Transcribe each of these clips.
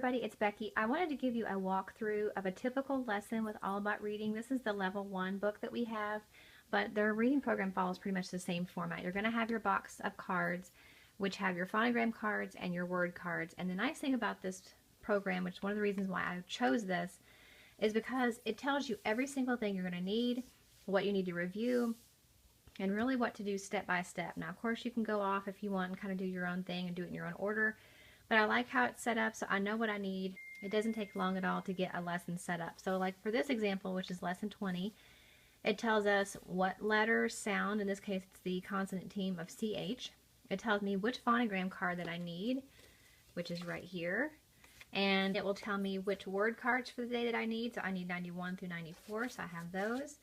everybody, it's Becky. I wanted to give you a walkthrough of a typical lesson with All About Reading. This is the level 1 book that we have, but their reading program follows pretty much the same format. You're going to have your box of cards, which have your phonogram cards and your word cards. And the nice thing about this program, which is one of the reasons why I chose this, is because it tells you every single thing you're going to need, what you need to review, and really what to do step by step. Now, of course, you can go off if you want and kind of do your own thing and do it in your own order. But I like how it's set up, so I know what I need. It doesn't take long at all to get a lesson set up. So like for this example, which is lesson 20, it tells us what letter, sound, in this case it's the consonant team of CH. It tells me which phonogram card that I need, which is right here. And it will tell me which word cards for the day that I need. So I need 91 through 94, so I have those.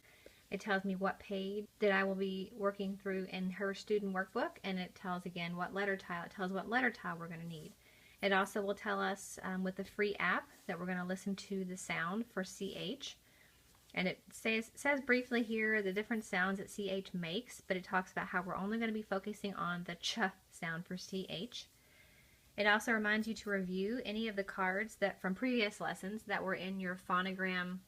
It tells me what page that I will be working through in her student workbook, and it tells again what letter tile. It tells what letter tile we're going to need. It also will tell us with the free app that we're going to listen to the sound for CH. And it says briefly here the different sounds that CH makes, but it talks about how we're only going to be focusing on the ch sound for CH. It also reminds you to review any of the cards that from previous lessons that were in your phonogram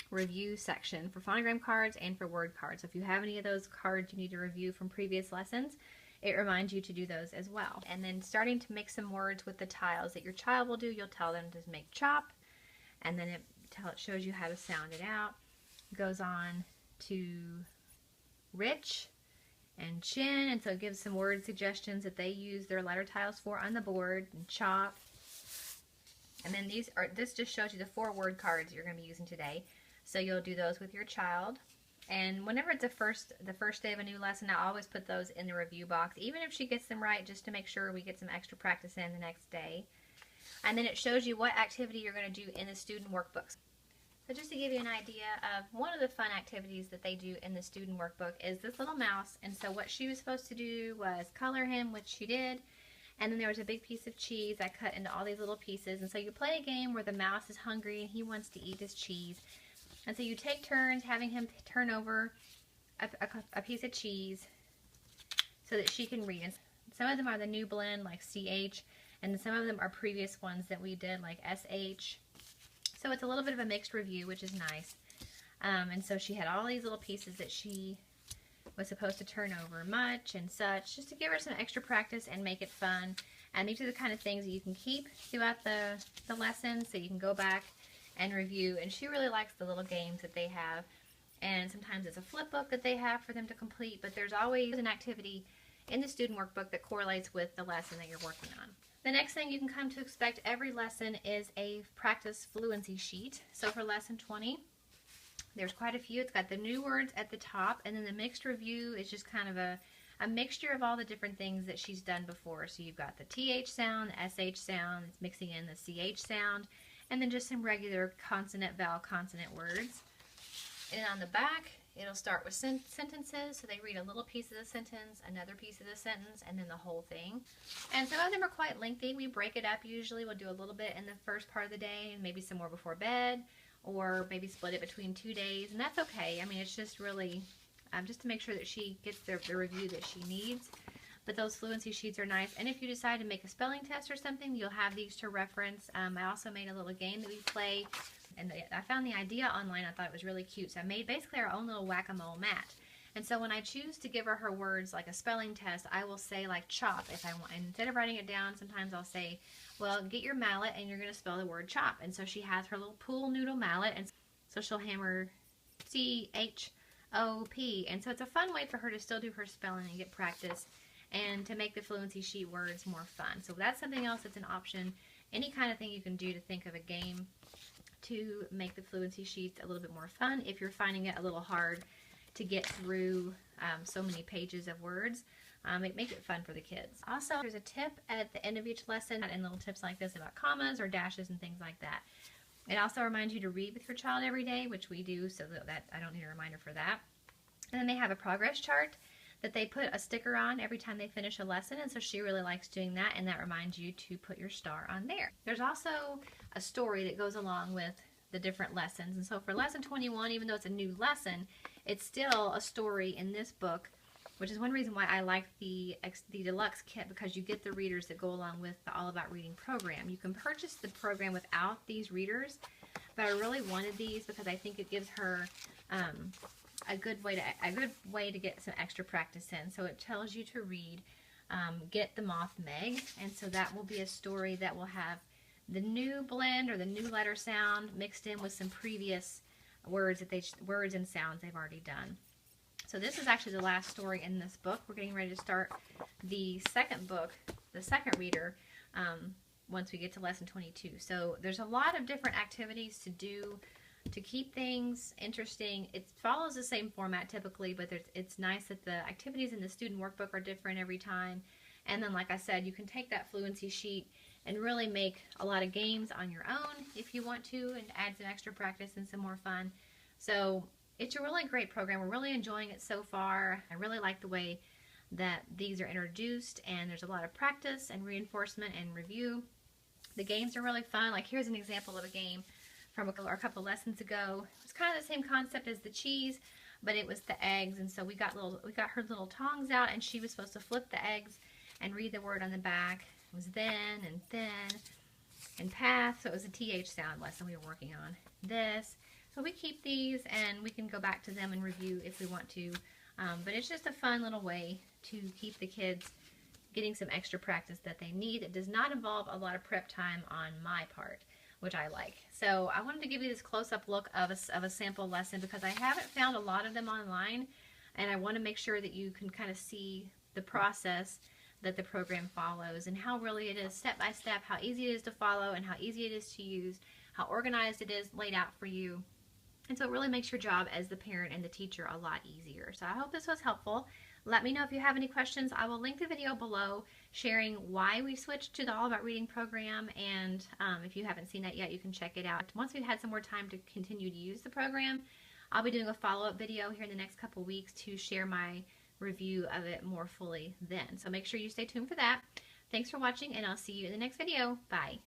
review section for phonogram cards and for word cards. So if you have any of those cards you need to review from previous lessons, it reminds you to do those as well. And then starting to make some words with the tiles that your child will do, you'll tell them to make chop, and then it shows you how to sound it out. It goes on to rich and chin, and so it gives some word suggestions that they use their letter tiles for on the board, and chop. And then this just shows you the 4 word cards you're going to be using today. So you'll do those with your child. And whenever it's the first day of a new lesson, I always put those in the review box, even if she gets them right, just to make sure we get some extra practice in the next day. And then it shows you what activity you're going to do in the student workbooks. So just to give you an idea of one of the fun activities that they do in the student workbook is this little mouse. And so what she was supposed to do was color him, which she did. And then there was a big piece of cheese I cut into all these little pieces. And so you play a game where the mouse is hungry and he wants to eat this cheese. And so you take turns having him turn over a piece of cheese so that she can read. And some of them are the new blend like CH, and some of them are previous ones that we did like SH. So it's a little bit of a mixed review, which is nice. And so she had all these little pieces that she was supposed to turn over, much and such, just to give her some extra practice and make it fun. And these are the kind of things that you can keep throughout the lesson, so you can go back and review. And she really likes the little games that they have, and sometimes it's a flip book that they have for them to complete, but there's always an activity in the student workbook that correlates with the lesson that you're working on. The next thing you can come to expect every lesson is a practice fluency sheet. So for lesson 20, there's quite a few. It's got the new words at the top, and then the mixed review is just kind of a mixture of all the different things that she's done before. So you've got the TH sound, the SH sound, it's mixing in the CH sound, and then just some regular consonant, vowel, consonant words. And on the back, it'll start with sentences, so they read a little piece of the sentence, another piece of the sentence, and then the whole thing. And some of them are quite lengthy. We break it up usually. We'll do a little bit in the first part of the day, and maybe some more before bed, or maybe split it between 2 days, and that's okay. I mean, it's just really just to make sure that she gets the review that she needs. But those fluency sheets are nice. And if you decide to make a spelling test or something, you'll have these to reference. I also made a little game that we play, and I found the idea online. I thought it was really cute. So I made basically our own little whack-a-mole mat. And so when I choose to give her words like a spelling test, I will say like chop if I want. And instead of writing it down, sometimes I'll say, well, get your mallet and you're going to spell the word chop. And so she has her little pool noodle mallet, and so she'll hammer C-H-O-P. And so it's a fun way for her to still do her spelling and get practice, and to make the fluency sheet words more fun. So that's something else that's an option. Any kind of thing you can do to think of a game to make the fluency sheets a little bit more fun if you're finding it a little hard to get through so many pages of words. Make it fun for the kids. Also, there's a tip at the end of each lesson, and little tips like this about commas or dashes and things like that. It also reminds you to read with your child every day, which we do, so that I don't need a reminder for that. And then they have a progress chart that they put a sticker on every time they finish a lesson, and so she really likes doing that, and that reminds you to put your star on there. There's also a story that goes along with the different lessons, and so for lesson 21, even though it's a new lesson, it's still a story in this book which is one reason why I like the deluxe kit, because you get the readers that go along with the All About Reading program. You can purchase the program without these readers, but I really wanted these because I think it gives her a good way to get some extra practice in. So it tells you to read Get the Moth Meg, and so that will be a story that will have the new blend or the new letter sound mixed in with some previous words and sounds they've already done. So this is actually the last story in this book. We're getting ready to start the second book, the second reader, once we get to lesson 22. So there's a lot of different activities to do to keep things interesting. It follows the same format typically, but it's nice that the activities in the student workbook are different every time. And then, like I said, you can take that fluency sheet and really make a lot of games on your own if you want to, and add some extra practice and some more fun. So it's a really great program. We're really enjoying it so far. I really like the way that these are introduced, and there's a lot of practice and reinforcement and review. The games are really fun. Like, here's an example of a game from a couple lessons ago. It's kind of the same concept as the cheese, but it was the eggs, and so we got her little tongs out, and she was supposed to flip the eggs and read the word on the back. It was then and thin and path, so it was a TH sound lesson we were working on. This. So we keep these, and we can go back to them and review if we want to. But it's just a fun little way to keep the kids getting some extra practice that they need. It does not involve a lot of prep time on my part, which I like. So I wanted to give you this close-up look of a sample lesson because I haven't found a lot of them online, and I want to make sure that you can kind of see the process that the program follows and how really it is step by step, how easy it is to follow and how easy it is to use, how organized it is laid out for you. And so it really makes your job as the parent and the teacher a lot easier. So I hope this was helpful. Let me know if you have any questions. I will link the video below sharing why we switched to the All About Reading program, and if you haven't seen that yet, you can check it out. Once we've had some more time to continue to use the program, I'll be doing a follow-up video here in the next couple weeks to share my review of it more fully then. So make sure you stay tuned for that. Thanks for watching, and I'll see you in the next video. Bye.